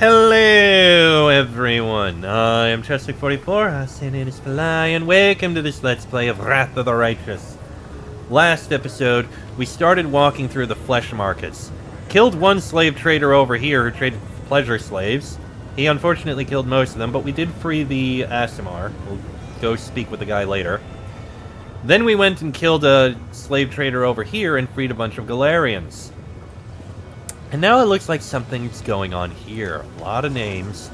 Hello everyone, I am Cheswick44, Assassinatus Pillai, and welcome to this Let's Play of Wrath of the Righteous. Last episode, we started walking through the flesh markets. Killed one slave trader over here who traded pleasure slaves. He unfortunately killed most of them, but we did free the Aasimar. We'll go speak with the guy later. Then we went and killed a slave trader over here and freed a bunch of Galarians. And now it looks like something's going on here. A lot of names.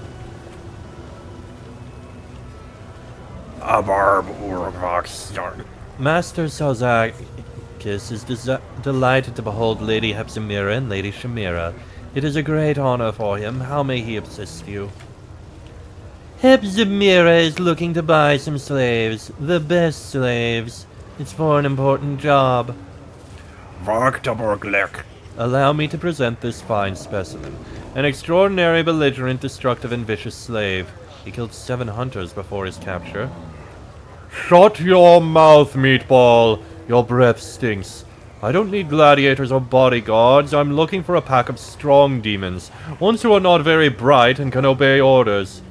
Master Salzakis is delighted to behold Lady Hepzimira and Lady Shamira. It is a great honor for him. How may he assist you? Hepzimira is looking to buy some slaves. The best slaves. It's for an important job. Allow me to present this fine specimen. An extraordinary, belligerent, destructive, and vicious slave. He killed 7 hunters before his capture. Shut your mouth, meatball! Your breath stinks. I don't need gladiators or bodyguards. I'm looking for a pack of strong demons. Ones who are not very bright and can obey orders.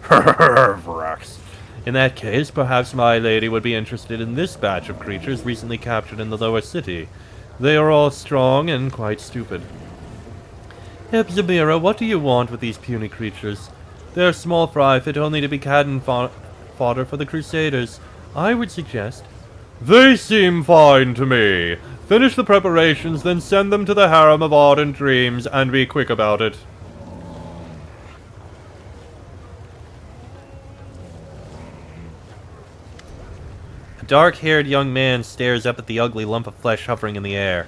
Vrax. In that case, perhaps my lady would be interested in this batch of creatures recently captured in the lower city. They are all strong and quite stupid. Hepzimira, what do you want with these puny creatures? They're small fry, fit only to be cannon fodder for the Crusaders. I would suggest... They seem fine to me. Finish the preparations, then send them to the harem of ardent dreams, and be quick about it. A dark-haired young man stares up at the ugly lump of flesh hovering in the air.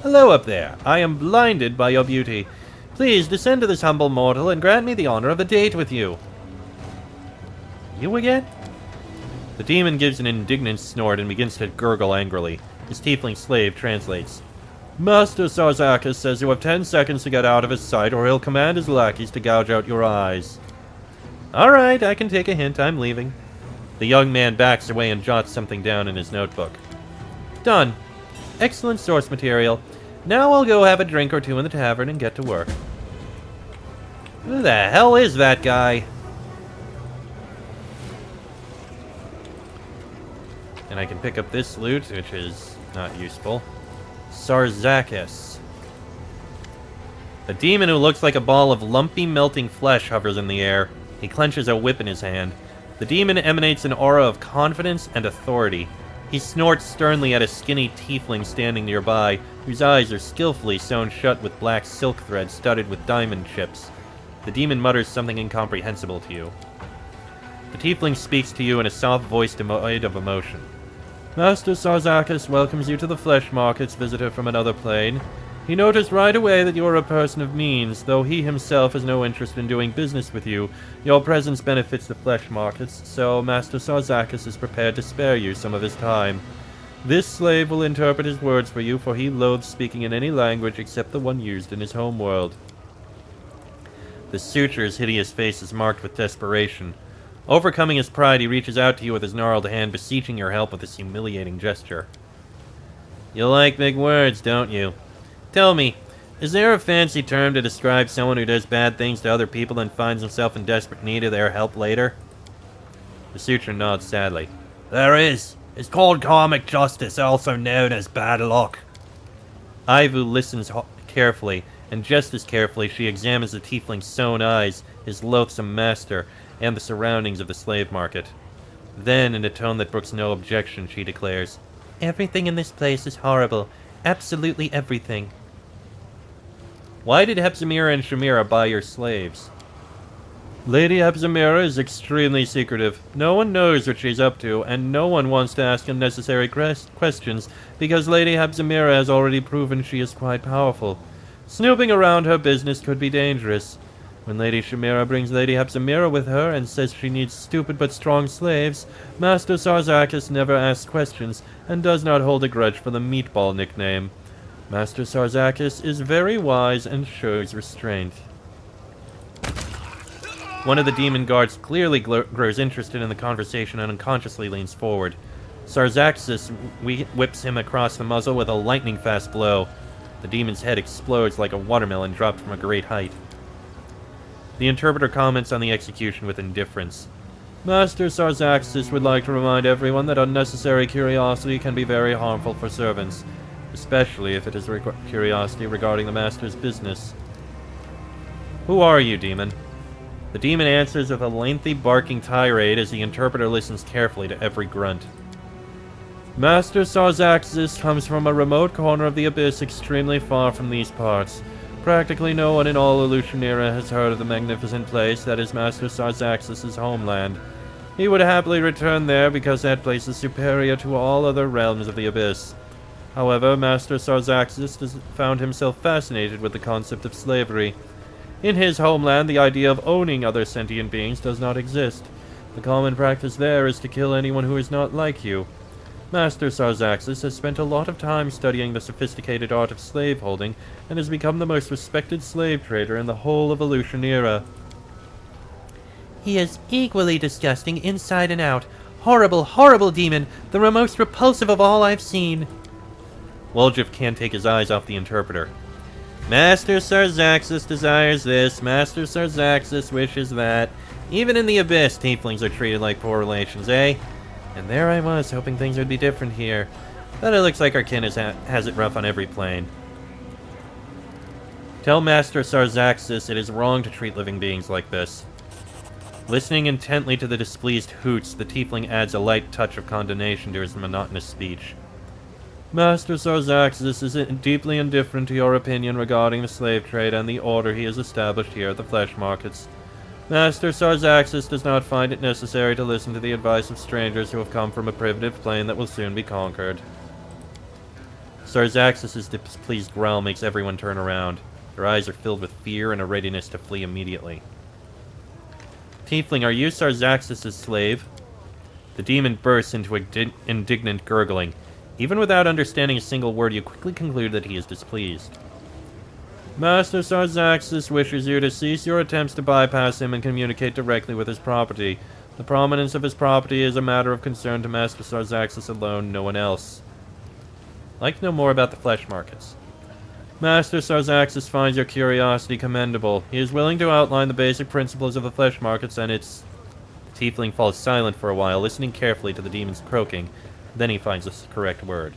Hello up there. I am blinded by your beauty. Please descend to this humble mortal and grant me the honor of a date with you. You again? The demon gives an indignant snort and begins to gurgle angrily. His tiefling slave translates. Master Sarzakis says you have 10 seconds to get out of his sight, or he'll command his lackeys to gouge out your eyes. Alright, I can take a hint. I'm leaving. The young man backs away and jots something down in his notebook. Done. Excellent source material. Now I'll go have a drink or two in the tavern and get to work. Who the hell is that guy? And I can pick up this loot, which is not useful. Sarzakis. A demon who looks like a ball of lumpy, melting flesh hovers in the air. He clenches a whip in his hand. The demon emanates an aura of confidence and authority. He snorts sternly at a skinny tiefling standing nearby, whose eyes are skillfully sewn shut with black silk thread studded with diamond chips. The demon mutters something incomprehensible to you. The tiefling speaks to you in a soft voice devoid of emotion. Master Sarzakis welcomes you to the flesh markets, visitor from another plane. He noticed right away that you are a person of means, though he himself has no interest in doing business with you. Your presence benefits the flesh markets, so Master Sarzakis is prepared to spare you some of his time. This slave will interpret his words for you, for he loathes speaking in any language except the one used in his home world. The suture's hideous face is marked with desperation. Overcoming his pride, he reaches out to you with his gnarled hand, beseeching your help with this humiliating gesture. You like big words, don't you? Tell me, is there a fancy term to describe someone who does bad things to other people and finds himself in desperate need of their help later? The suture nods sadly. There is. It's called karmic justice, also known as bad luck. Ivu listens carefully, and just as carefully she examines the tiefling's sewn eyes, his loathsome master, and the surroundings of the slave market. Then, in a tone that brooks no objection, she declares, Everything in this place is horrible. Absolutely everything. Why did Hepzimira and Shamira buy your slaves? Lady Hepzimira is extremely secretive. No one knows what she's up to, and no one wants to ask unnecessary questions, because Lady Hepzimira has already proven she is quite powerful. Snooping around her business could be dangerous. When Lady Shamira brings Lady Hepzimira with her and says she needs stupid but strong slaves, Master Sarzakis never asks questions and does not hold a grudge for the meatball nickname. Master Sarzakis is very wise and shows restraint. One of the demon guards clearly grows interested in the conversation and unconsciously leans forward. Sarzakis whips him across the muzzle with a lightning-fast blow. The demon's head explodes like a watermelon dropped from a great height. The interpreter comments on the execution with indifference. Master Sarzaxis would like to remind everyone that unnecessary curiosity can be very harmful for servants, especially if it is curiosity regarding the master's business. Who are you, demon? The demon answers with a lengthy barking tirade as the interpreter listens carefully to every grunt. Master Sarzaxis comes from a remote corner of the abyss extremely far from these parts. Practically no one in all Elutionera has heard of the magnificent place that is Master Sarzaxis' homeland. He would happily return there because that place is superior to all other realms of the abyss. However, Master Sarzaxis has found himself fascinated with the concept of slavery. In his homeland, the idea of owning other sentient beings does not exist. The common practice there is to kill anyone who is not like you. Master Sarzaxis has spent a lot of time studying the sophisticated art of slaveholding and has become the most respected slave trader in the whole of Elutionera. He is equally disgusting inside and out. Horrible, horrible demon, the most repulsive of all I've seen. Woljif can't take his eyes off the interpreter. Master Sarzaxis desires this, Master Sarzaxis wishes that. Even in the abyss, tieflings are treated like poor relations, eh? And there I was, hoping things would be different here. But it looks like our kin has it rough on every plane. Tell Master Sarzaxis it is wrong to treat living beings like this. Listening intently to the displeased hoots, the tiefling adds a light touch of condemnation to his monotonous speech. Master Sarzaxis is deeply indifferent to your opinion regarding the slave trade and the order he has established here at the flesh markets. Master Sarzaxis does not find it necessary to listen to the advice of strangers who have come from a primitive plane that will soon be conquered. Sarzaxis' displeased growl makes everyone turn around. Their eyes are filled with fear and a readiness to flee immediately. Tiefling, are you Sarzaxis' slave? The demon bursts into indignant gurgling. Even without understanding a single word, you quickly conclude that he is displeased. Master Sarzaxis wishes you to cease your attempts to bypass him and communicate directly with his property. The prominence of his property is a matter of concern to Master Sarzaxis alone, no one else. I'd like to know more about the flesh markets. Master Sarzaxis finds your curiosity commendable. He is willing to outline the basic principles of the flesh markets and its... The tiefling falls silent for a while, listening carefully to the demon's croaking. Then he finds the correct word.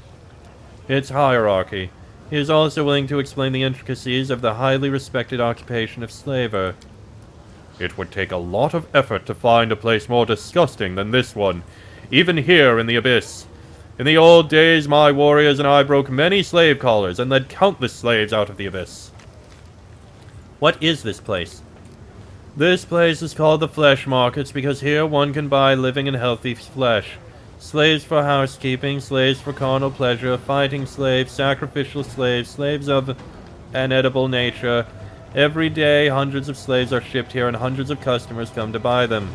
Its hierarchy. He is also willing to explain the intricacies of the highly respected occupation of slaver. It would take a lot of effort to find a place more disgusting than this one, even here in the abyss. In the old days, my warriors and I broke many slave collars and led countless slaves out of the abyss. What is this place? This place is called the Flesh Markets because here one can buy living and healthy flesh. Slaves for housekeeping, slaves for carnal pleasure, fighting slaves, sacrificial slaves, slaves of an edible nature. Every day, hundreds of slaves are shipped here and hundreds of customers come to buy them.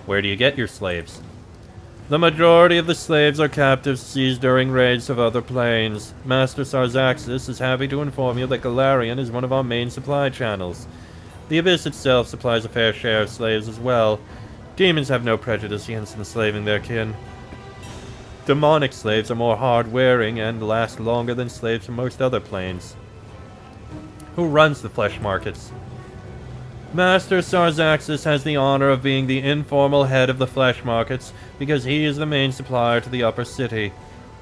Where do you get your slaves? The majority of the slaves are captives seized during raids of other planes. Master Sarzaxis is happy to inform you that Galarian is one of our main supply channels. The Abyss itself supplies a fair share of slaves as well. Demons have no prejudice against enslaving their kin. Demonic slaves are more hard-wearing and last longer than slaves from most other planes. Who runs the flesh markets? Master Sarzaxis has the honor of being the informal head of the flesh markets because he is the main supplier to the upper city.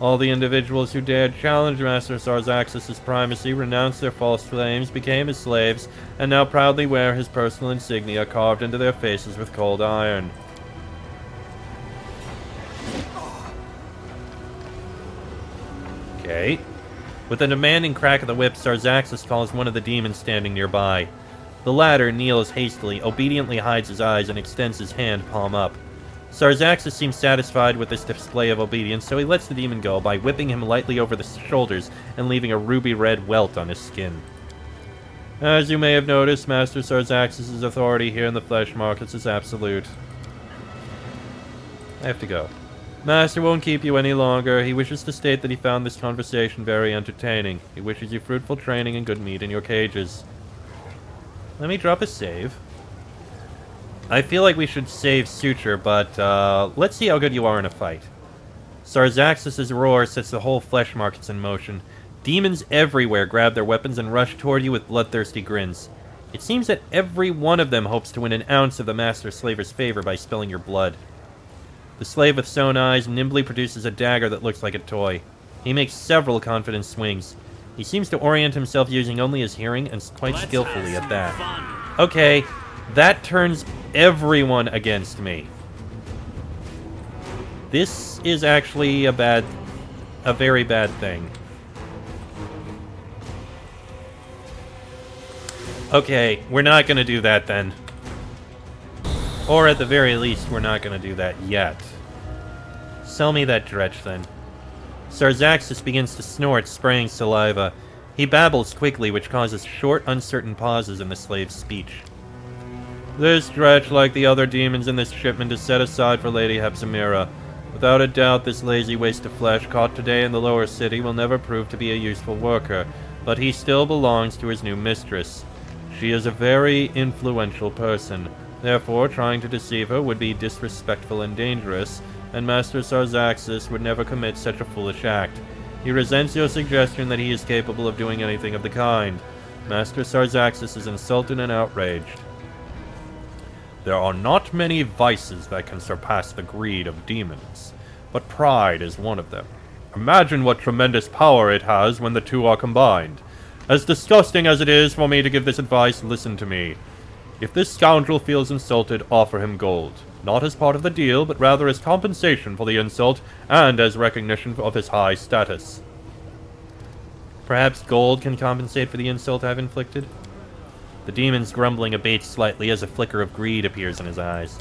All the individuals who dared challenge Master Sarzaxis' primacy renounced their false claims, became his slaves, and now proudly wear his personal insignia carved into their faces with cold iron. Okay. With a demanding crack of the whip, Sarzaxis calls one of the demons standing nearby. The latter kneels hastily, obediently hides his eyes, and extends his hand palm up. Sarzaxis seems satisfied with this display of obedience, so he lets the demon go by whipping him lightly over the shoulders and leaving a ruby-red welt on his skin. As you may have noticed, Master Sarzaxis' authority here in the flesh markets is absolute. I have to go. Master won't keep you any longer. He wishes to state that he found this conversation very entertaining. He wishes you fruitful training and good meat in your cages. Let me drop a save. I feel like we should save Suture, but let's see how good you are in a fight. Sarzaxis' roar sets the whole flesh markets in motion. Demons everywhere grab their weapons and rush toward you with bloodthirsty grins. It seems that every one of them hopes to win an ounce of the Master Slaver's favor by spilling your blood. The slave with sewn eyes nimbly produces a dagger that looks like a toy. He makes several confident swings. He seems to orient himself using only his hearing, and quite skillfully at that. Okay, that turns everyone against me. This is actually a very bad thing. Okay, we're not gonna do that then. Or at the very least, we're not gonna do that yet. Sell me that dretch then. Sarzaxis begins to snort, spraying saliva. He babbles quickly, which causes short, uncertain pauses in the slave's speech. This dretch, like the other demons in this shipment, is set aside for Lady Hepzimira. Without a doubt, this lazy waste of flesh caught today in the lower city will never prove to be a useful worker, but he still belongs to his new mistress. She is a very influential person. Therefore, trying to deceive her would be disrespectful and dangerous, and Master Sarzaxis would never commit such a foolish act. He resents your suggestion that he is capable of doing anything of the kind. Master Sarzaxis is insulted and outraged. There are not many vices that can surpass the greed of demons, but pride is one of them. Imagine what tremendous power it has when the two are combined. As disgusting as it is for me to give this advice, listen to me. If this scoundrel feels insulted, offer him gold. Not as part of the deal, but rather as compensation for the insult, and as recognition of his high status. Perhaps gold can compensate for the insult I've inflicted? The demon's grumbling abates slightly as a flicker of greed appears in his eyes.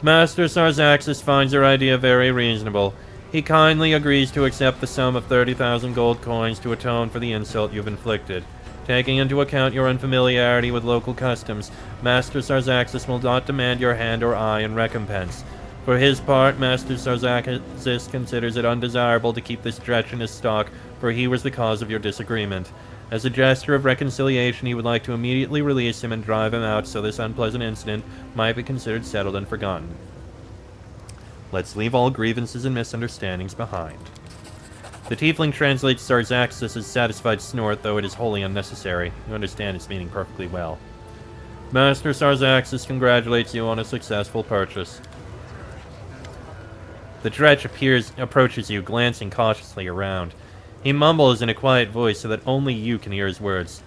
Master Sarzaxis finds your idea very reasonable. He kindly agrees to accept the sum of 30,000 gold coins to atone for the insult you've inflicted. Taking into account your unfamiliarity with local customs, Master Sarzaxis will not demand your hand or eye in recompense. For his part, Master Sarzaxis considers it undesirable to keep this dretch in his stock, for he was the cause of your disagreement. As a gesture of reconciliation, he would like to immediately release him and drive him out so this unpleasant incident might be considered settled and forgotten. Let's leave all grievances and misunderstandings behind. The tiefling translates Sarzaxis' satisfied snort, though it is wholly unnecessary. You understand its meaning perfectly well. Master Sarzaxis congratulates you on a successful purchase. The dretch approaches you, glancing cautiously around. He mumbles in a quiet voice so that only you can hear his words.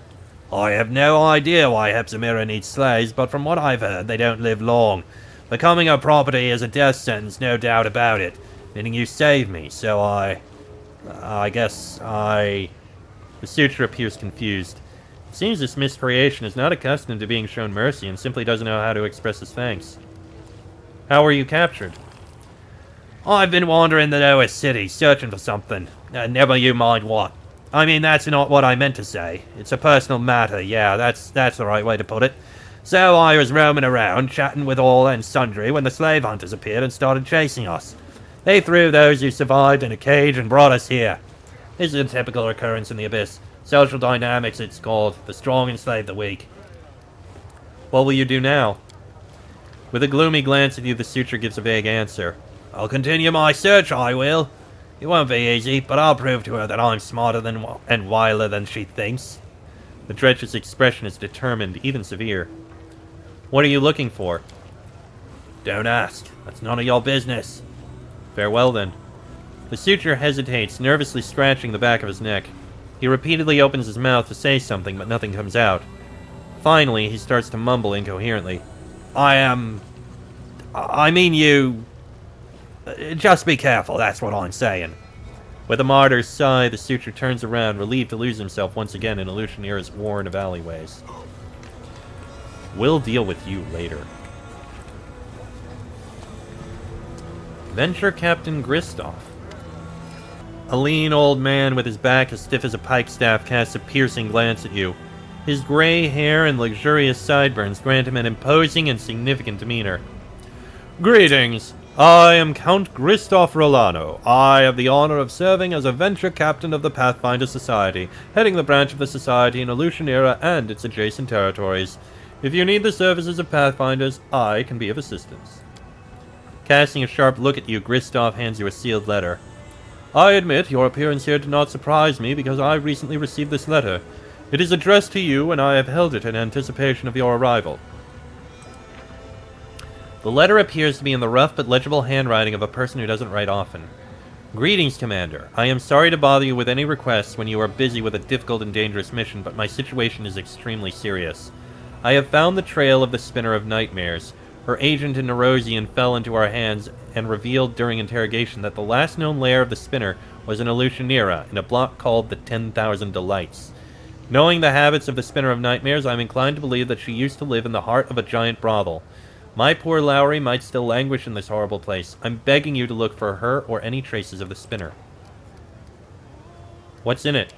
I have no idea why Hepzimira needs slaves, but from what I've heard, they don't live long. Becoming her property is a death sentence, no doubt about it. Meaning you saved me, so I guess I... The suture appears confused. It seems this miscreation is not accustomed to being shown mercy and simply doesn't know how to express his thanks. How were you captured? I've been wandering the lower city, searching for something. Never you mind what. I mean, that's not what I meant to say. It's a personal matter, yeah, that's the right way to put it. So I was roaming around, chatting with all and sundry, when the slave hunters appeared and started chasing us. They threw those who survived in a cage and brought us here. This is a typical occurrence in the Abyss. Social dynamics, it's called. The strong enslave the weak. What will you do now? With a gloomy glance at you, the suture gives a vague answer. I'll continue my search, I will. It won't be easy, but I'll prove to her that I'm smarter and wiler than she thinks. The dretch's expression is determined, even severe. What are you looking for? Don't ask. That's none of your business. Farewell, then. The suture hesitates, nervously scratching the back of his neck. He repeatedly opens his mouth to say something, but nothing comes out. Finally, he starts to mumble incoherently. I mean you... Just be careful, that's what I'm saying. With a martyr's sigh, the suture turns around, relieved to lose himself once again in Elutionira's warren of alleyways. We'll deal with you later. Venture Captain Gristoff. A lean old man with his back as stiff as a pikestaff casts a piercing glance at you. His gray hair and luxurious sideburns grant him an imposing and significant demeanor. Greetings! I am Count Gristoff Rolano. I have the honor of serving as a venture captain of the Pathfinder Society, heading the branch of the Society in Elutionira and its adjacent territories. If you need the services of Pathfinders, I can be of assistance. Casting a sharp look at you, Gristoff hands you a sealed letter. I admit your appearance here did not surprise me because I recently received this letter. It is addressed to you, and I have held it in anticipation of your arrival. The letter appears to be in the rough but legible handwriting of a person who doesn't write often. Greetings, Commander. I am sorry to bother you with any requests when you are busy with a difficult and dangerous mission, but my situation is extremely serious. I have found the trail of the Spinner of Nightmares. Her agent in Nerosian fell into our hands and revealed during interrogation that the last known lair of the Spinner was in Elutionera, in a block called the 10,000 Delights. Knowing the habits of the Spinner of Nightmares, I am inclined to believe that she used to live in the heart of a giant brothel. My poor Lowry might still languish in this horrible place. I'm begging you to look for her or any traces of the Spinner. What's in it?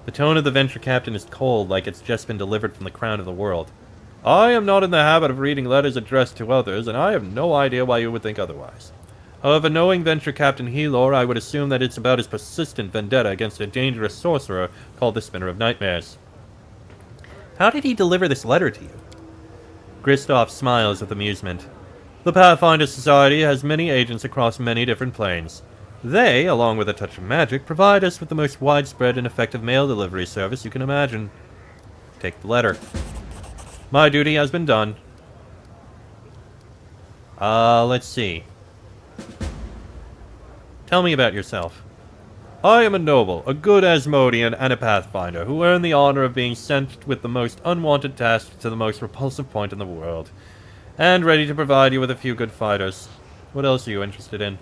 The tone of the Venture Captain is cold, like it's just been delivered from the crown of the world. I am not in the habit of reading letters addressed to others, and I have no idea why you would think otherwise. However, knowing Venture Captain Helor, I would assume that it's about his persistent vendetta against a dangerous sorcerer called the Spinner of Nightmares. How did he deliver this letter to you? Kristoff smiles with amusement. The Pathfinder Society has many agents across many different planes. They, along with a touch of magic, provide us with the most widespread and effective mail delivery service you can imagine. Take the letter. My duty has been done. Let's see. Tell me about yourself. I am a noble, a good Asmodean, and a Pathfinder, who earned the honor of being sent with the most unwanted task to the most repulsive point in the world, and ready to provide you with a few good fighters. What else are you interested in?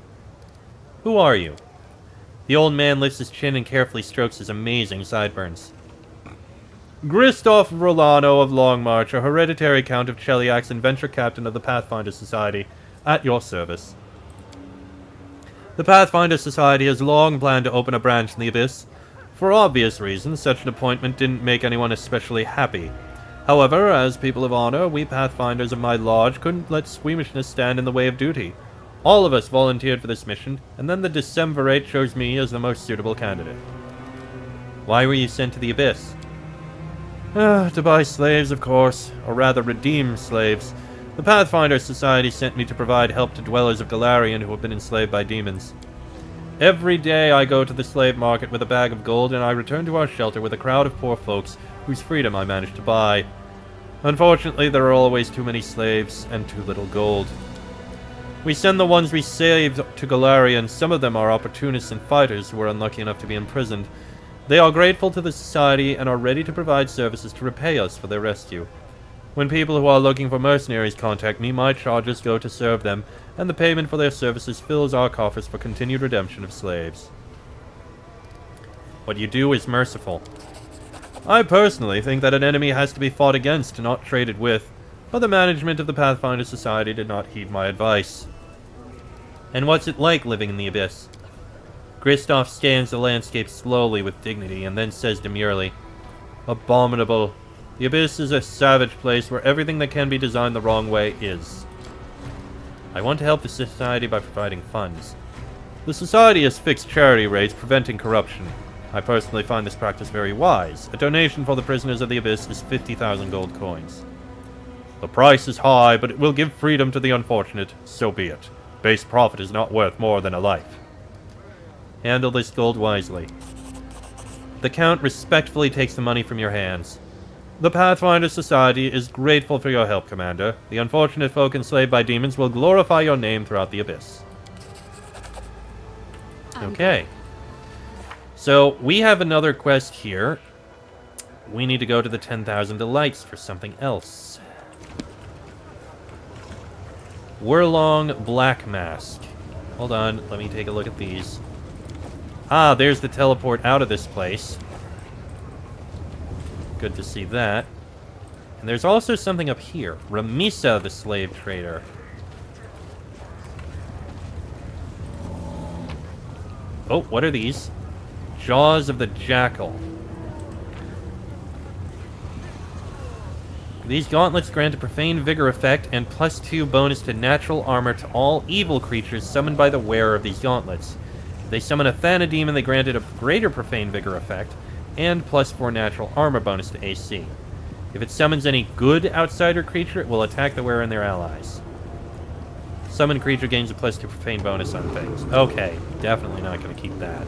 Who are you? The old man lifts his chin and carefully strokes his amazing sideburns. Kristoff Rolano of Longmarch, a hereditary Count of Cheliax and Venture Captain of the Pathfinder Society, at your service. The Pathfinder Society has long planned to open a branch in the Abyss. For obvious reasons, such an appointment didn't make anyone especially happy. However, as people of honor, we Pathfinders of my lodge couldn't let squeamishness stand in the way of duty. All of us volunteered for this mission, and then the Decemvirate chose me as the most suitable candidate. Why were you sent to the Abyss? To buy slaves, of course, or rather redeem slaves. The Pathfinder Society sent me to provide help to dwellers of Golarion who have been enslaved by demons. Every day I go to the slave market with a bag of gold, and I return to our shelter with a crowd of poor folks whose freedom I managed to buy. Unfortunately, there are always too many slaves and too little gold. We send the ones we saved to Golarion. Some of them are opportunists and fighters who are unlucky enough to be imprisoned. They are grateful to the Society and are ready to provide services to repay us for their rescue. When people who are looking for mercenaries contact me, my charges go to serve them, and the payment for their services fills our coffers for continued redemption of slaves. What you do is merciful. I personally think that an enemy has to be fought against, not traded with, but the management of the Pathfinder Society did not heed my advice. And what's it like living in the Abyss? Kristoff scans the landscape slowly with dignity, and then says demurely, Abominable. The Abyss is a savage place where everything that can be designed the wrong way is. I want to help the Society by providing funds. The Society has fixed charity rates, preventing corruption. I personally find this practice very wise. A donation for the prisoners of the Abyss is 50,000 gold coins. The price is high, but it will give freedom to the unfortunate. So be it. Base profit is not worth more than a life. Handle this gold wisely. The Count respectfully takes the money from your hands. The Pathfinder Society is grateful for your help, Commander. The unfortunate folk enslaved by demons will glorify your name throughout the Abyss. Okay. So, we have another quest here. We need to go to the 10,000 Delights for something else. Wurlong Black Mask. Hold on, let me take a look at these. Ah, there's the teleport out of this place. Good to see that. And there's also something up here. Ramisa, the slave trader. Oh, what are these? Jaws of the Jackal. These gauntlets grant a profane vigor effect and +2 bonus to natural armor to all evil creatures summoned by the wearer of these gauntlets. If they summon a Thanademon, they grant it a greater profane vigor effect and +4 natural armor bonus to AC. If it summons any good outsider creature, it will attack the wearer and their allies. Summon creature gains a +2 profane bonus on things. Okay, definitely not going to keep that.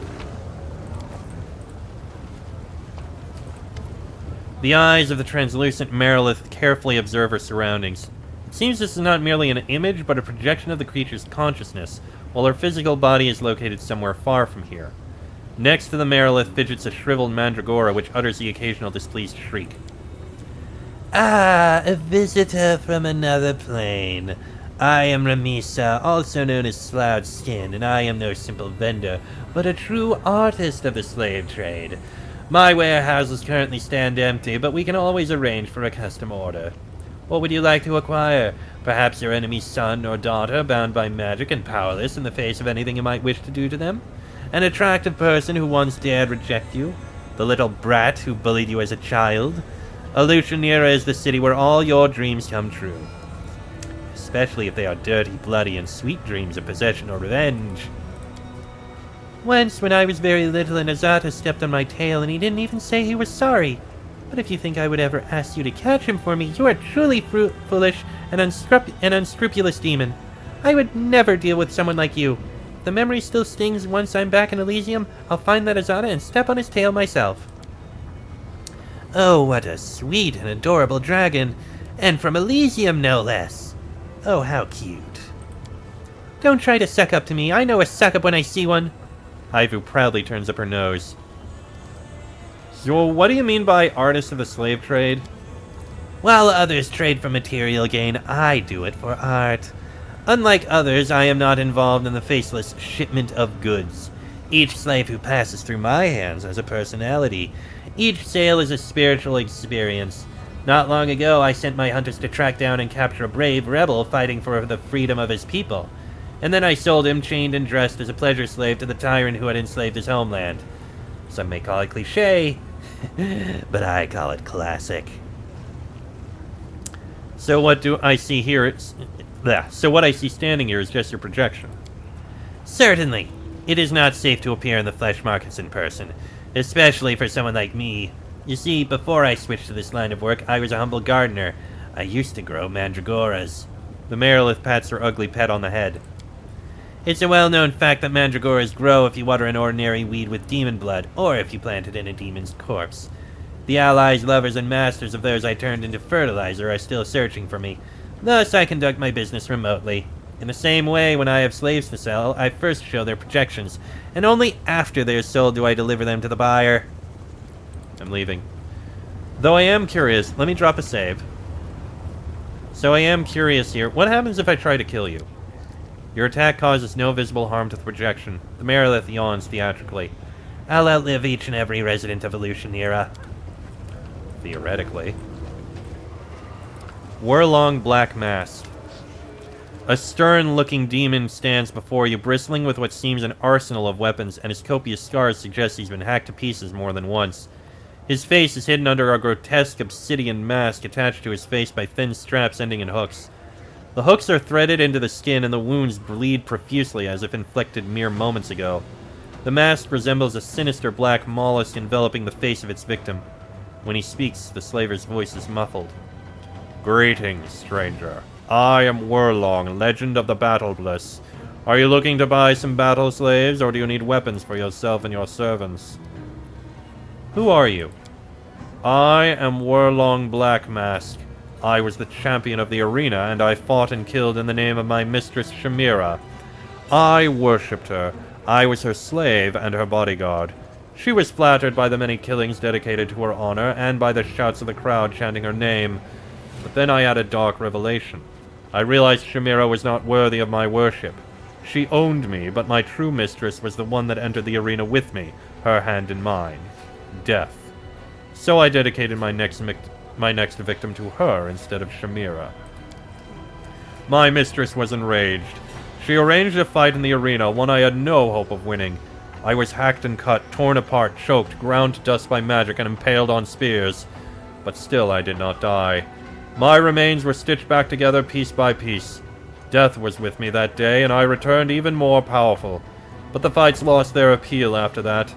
The eyes of the translucent Marilith carefully observe her surroundings. It seems this is not merely an image, but a projection of the creature's consciousness, while her physical body is located somewhere far from here. Next to the Marilith fidgets a shriveled Mandragora, which utters the occasional displeased shriek. Ah, a visitor from another plane. I am Ramisa, also known as Sloughed Skin, and I am no simple vendor, but a true artist of the slave trade. My warehouses currently stand empty, but we can always arrange for a custom order. What would you like to acquire? Perhaps your enemy's son or daughter, bound by magic and powerless in the face of anything you might wish to do to them? An attractive person who once dared reject you? The little brat who bullied you as a child? Alushanira is the city where all your dreams come true. Especially if they are dirty, bloody, and sweet dreams of possession or revenge. Once, when I was very little, an Azata stepped on my tail and he didn't even say he was sorry. But if you think I would ever ask you to catch him for me, you are truly foolish and unscrupulous demon. I would never deal with someone like you. If the memory still stings once I'm back in Elysium, I'll find that Azata and step on his tail myself. Oh, what a sweet and adorable dragon. And from Elysium, no less. Oh, how cute. Don't try to suck up to me. I know a suck up when I see one. Haivu proudly turns up her nose. So what do you mean by artist of the slave trade? While others trade for material gain, I do it for art. Unlike others, I am not involved in the faceless shipment of goods. Each slave who passes through my hands has a personality. Each sale is a spiritual experience. Not long ago, I sent my hunters to track down and capture a brave rebel fighting for the freedom of his people. And then I sold him, chained and dressed as a pleasure slave to the tyrant who had enslaved his homeland. Some may call it cliché, but I call it classic. So what do I see here? So what I see standing here is just your projection. Certainly. It is not safe to appear in the flesh markets in person, especially for someone like me. You see, before I switched to this line of work, I was a humble gardener. I used to grow mandragoras. The Marilith pats her ugly pet on the head. It's a well-known fact that mandragoras grow if you water an ordinary weed with demon blood, or if you plant it in a demon's corpse. The allies, lovers, and masters of those I turned into fertilizer are still searching for me. Thus, I conduct my business remotely. In the same way, when I have slaves to sell, I first show their projections, and only after they are sold do I deliver them to the buyer. I'm leaving. Though I am curious, let me drop a save. So I am curious here, what happens if I try to kill you? Your attack causes no visible harm to the projection. The Marilith yawns theatrically. I'll outlive each and every resident of Alushanira. Theoretically. Wurlong Black Mask. A stern-looking demon stands before you, bristling with what seems an arsenal of weapons, and his copious scars suggest he's been hacked to pieces more than once. His face is hidden under a grotesque obsidian mask attached to his face by thin straps ending in hooks. The hooks are threaded into the skin, and the wounds bleed profusely as if inflicted mere moments ago. The mask resembles a sinister black mollusk enveloping the face of its victim. When he speaks, the slaver's voice is muffled. Greetings, stranger. I am Wurlong, legend of the Battle Bliss. Are you looking to buy some battle slaves, or do you need weapons for yourself and your servants? Who are you? I am Wurlong Black Mask. I was the champion of the arena, and I fought and killed in the name of my mistress Shamira. I worshipped her. I was her slave and her bodyguard. She was flattered by the many killings dedicated to her honor, and by the shouts of the crowd chanting her name. But then I had a dark revelation. I realized Shamira was not worthy of my worship. She owned me, but my true mistress was the one that entered the arena with me, her hand in mine. Death. So I dedicated my next victim to her instead of Shamira. My mistress was enraged. She arranged a fight in the arena, one I had no hope of winning. I was hacked and cut, torn apart, choked, ground to dust by magic, and impaled on spears. But still I did not die. My remains were stitched back together piece by piece. Death was with me that day, and I returned even more powerful. But the fights lost their appeal after that.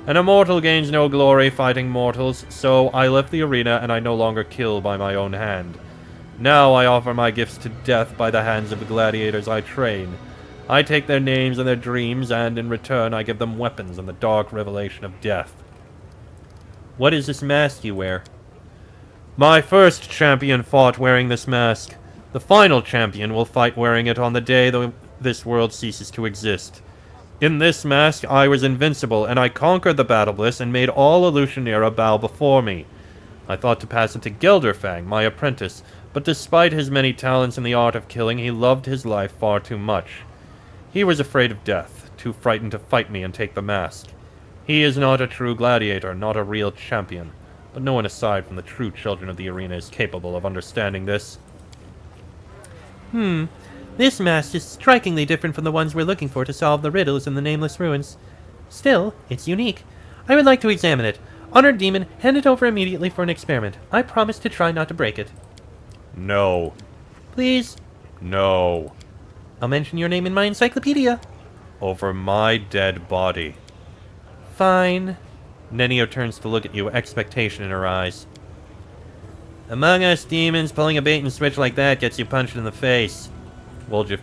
An immortal gains no glory fighting mortals, so I left the arena and I no longer kill by my own hand. Now I offer my gifts to death by the hands of the gladiators I train. I take their names and their dreams, and in return I give them weapons and the dark revelation of death. What is this mask you wear? My first champion fought wearing this mask. The final champion will fight wearing it on the day this world ceases to exist. In this mask, I was invincible, and I conquered the Battle Bliss and made all Elutionera bow before me. I thought to pass it to Gelderfang, my apprentice, but despite his many talents in the art of killing, he loved his life far too much. He was afraid of death, too frightened to fight me and take the mask. He is not a true gladiator, not a real champion. But no one aside from the true children of the arena is capable of understanding this. This mask is strikingly different from the ones we're looking for to solve the riddles in the Nameless Ruins. Still, it's unique. I would like to examine it. Honored Demon, hand it over immediately for an experiment. I promise to try not to break it. No. Please? No. I'll mention your name in my encyclopedia. Over my dead body. Fine. Nenio turns to look at you, expectation in her eyes. Among Us demons, pulling a bait and switch like that gets you punched in the face. Woljif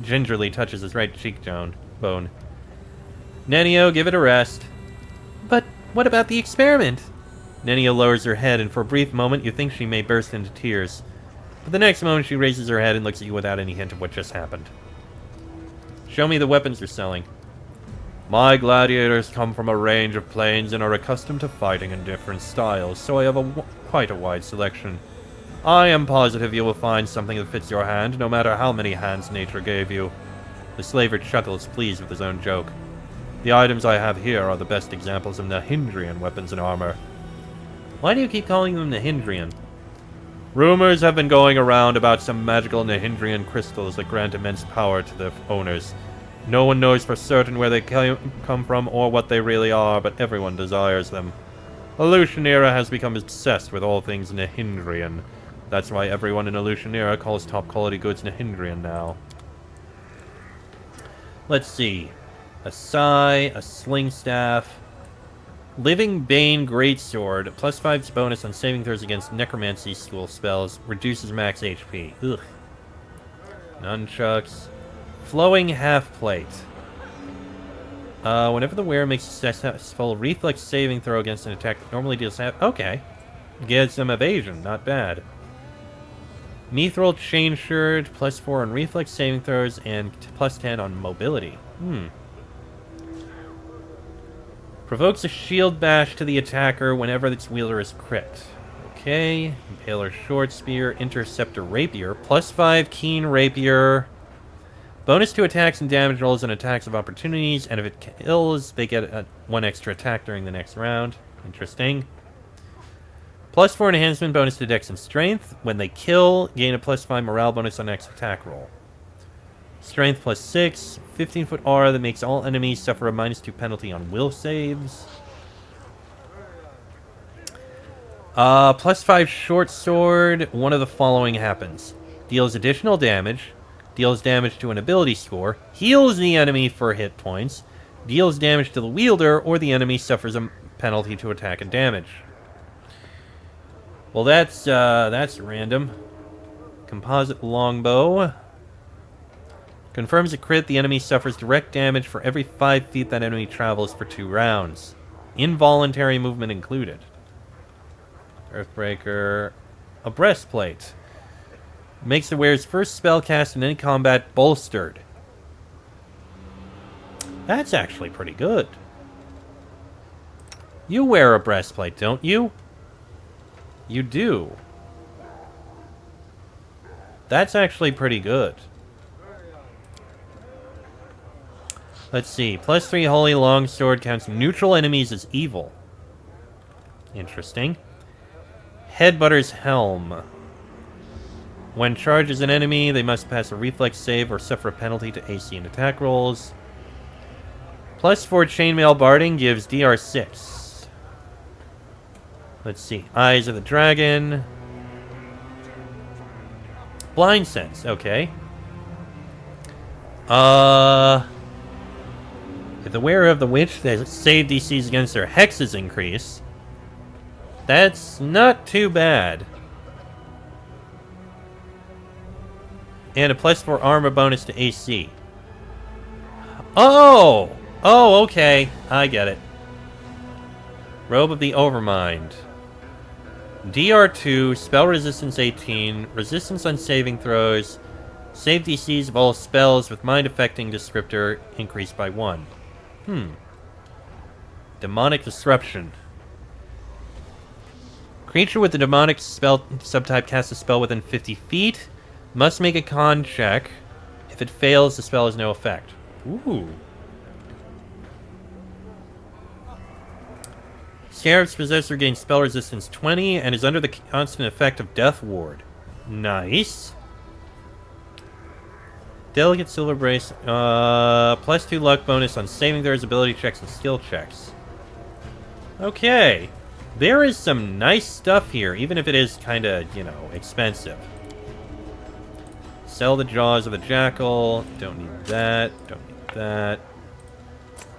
gingerly touches his right cheekbone. Nenio, give it a rest. But what about the experiment? Nenio lowers her head, and for a brief moment you think she may burst into tears. But the next moment she raises her head and looks at you without any hint of what just happened. Show me the weapons you're selling. My gladiators come from a range of planes and are accustomed to fighting in different styles, so I have quite a wide selection. I am positive you will find something that fits your hand, no matter how many hands nature gave you. The slaver chuckles, pleased with his own joke. The items I have here are the best examples of Nahindrian weapons and armor. Why do you keep calling them Nahindrian? Rumors have been going around about some magical Nahindrian crystals that grant immense power to their owners. No one knows for certain where they come from or what they really are, but everyone desires them. Elutionera has become obsessed with all things Nahindrian. That's why everyone in Elutionera calls top-quality goods Nahindrian now. Let's see. A Sai, a Sling Staff, Living Bane Greatsword, +5 bonus on saving throws against Necromancy school spells, reduces max HP. Ugh. Nunchucks. Flowing Half Plate. Whenever the wearer makes a successful reflex saving throw against an attack that normally deals half... Okay. Gets some evasion, not bad. Mithril Chain Shirt, +4 on reflex saving throws, and +10 on mobility. Provokes a shield bash to the attacker whenever its wielder is crit. Okay. Impaler Short Spear, Interceptor Rapier, +5 Keen Rapier. Bonus to attacks and damage rolls and attacks of opportunities, and if it kills, they get 1 extra attack during the next round. Interesting. +4 enhancement bonus to dex and strength. When they kill, gain a +5 morale bonus on next attack roll. Strength +6. 15-foot aura that makes all enemies suffer a -2 penalty on will saves. +5 short sword. One of the following happens. Deals additional damage. Deals damage to an ability score. Heals the enemy for hit points. Deals damage to the wielder, or the enemy suffers a penalty to attack and damage. Well, that's random. Composite longbow. Confirms a crit, the enemy suffers direct damage for every 5 feet that enemy travels for 2 rounds. Involuntary movement included. Earthbreaker. A breastplate. Makes the wearer's first spell cast in any combat bolstered. That's actually pretty good. You wear a breastplate, don't you? You do. That's actually pretty good. Let's see. +3 Holy Longsword counts neutral enemies as evil. Interesting. Headbutter's Helm. When charged as an enemy, they must pass a reflex save or suffer a penalty to AC and attack rolls. +4 Chainmail Barding gives DR6. Let's see. Eyes of the Dragon. Blind Sense. Okay. If the wearer of the witch, their save DCs against their hexes increase. That's not too bad. And a +4 armor bonus to AC. Oh! Oh, okay. I get it. Robe of the Overmind. DR2, spell resistance 18, resistance on saving throws, save DCs of all spells with mind-affecting descriptor increased by 1. Demonic Disruption. Creature with the demonic spell subtype casts a spell within 50 feet. Must make a con check. If it fails, the spell has no effect. Ooh. Scarab's possessor gains spell resistance 20 and is under the constant effect of Death Ward. Nice. Delicate Silver Brace. +2 luck bonus on saving throws, ability checks, and skill checks. Okay. There is some nice stuff here, even if it is kind of, you know, expensive. Sell the Jaws of the Jackal. Don't need that. Don't need that.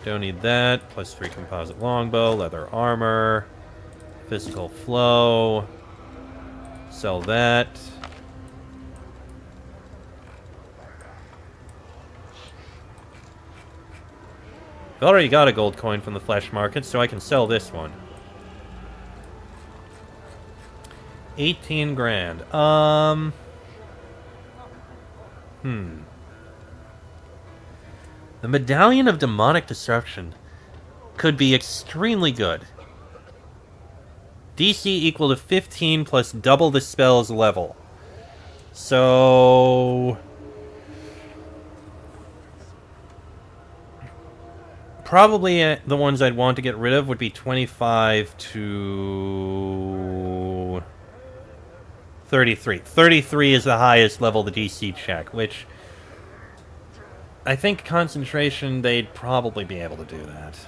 Don't need that. +3 composite longbow, leather armor, physical flow. Sell that. I've already got a gold coin from the flesh market, so I can sell this one. 18 grand. The Medallion of Demonic Disruption could be extremely good. DC equal to 15 plus double the spell's level. So... probably the ones I'd want to get rid of would be 25 to... 33. 33 is the highest level of the DC check, which... I think concentration, they'd probably be able to do that.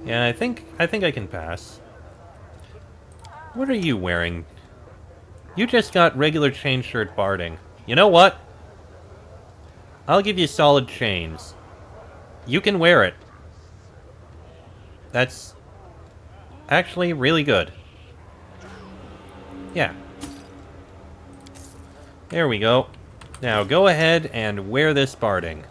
Yeah, I think I can pass. What are you wearing? You just got regular chain shirt barding. You know what? I'll give you solid chains. You can wear it. That's actually really good. Yeah. There we go. Now go ahead and wear this barding.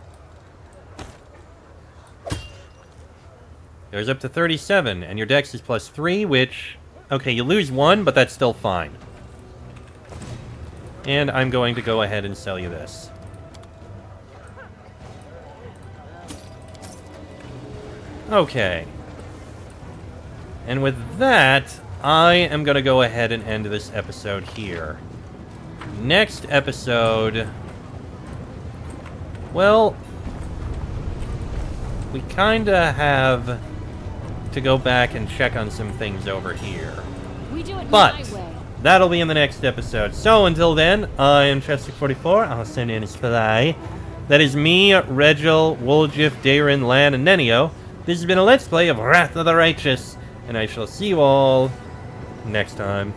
Goes up to 37, and your dex is +3, which... okay, you lose 1, but that's still fine. And I'm going to go ahead and sell you this. Okay. And with that, I am going to go ahead and end this episode here. Next episode... well... we kinda have to go back and check on some things over here. We do it But my way. that'll be in the next episode. So until then, I am Chester44, also known as Fly. That is me, Regil, Woljif, Darin, Lan, and Nenio. This has been a Let's Play of Wrath of the Righteous, and I shall see you all next time.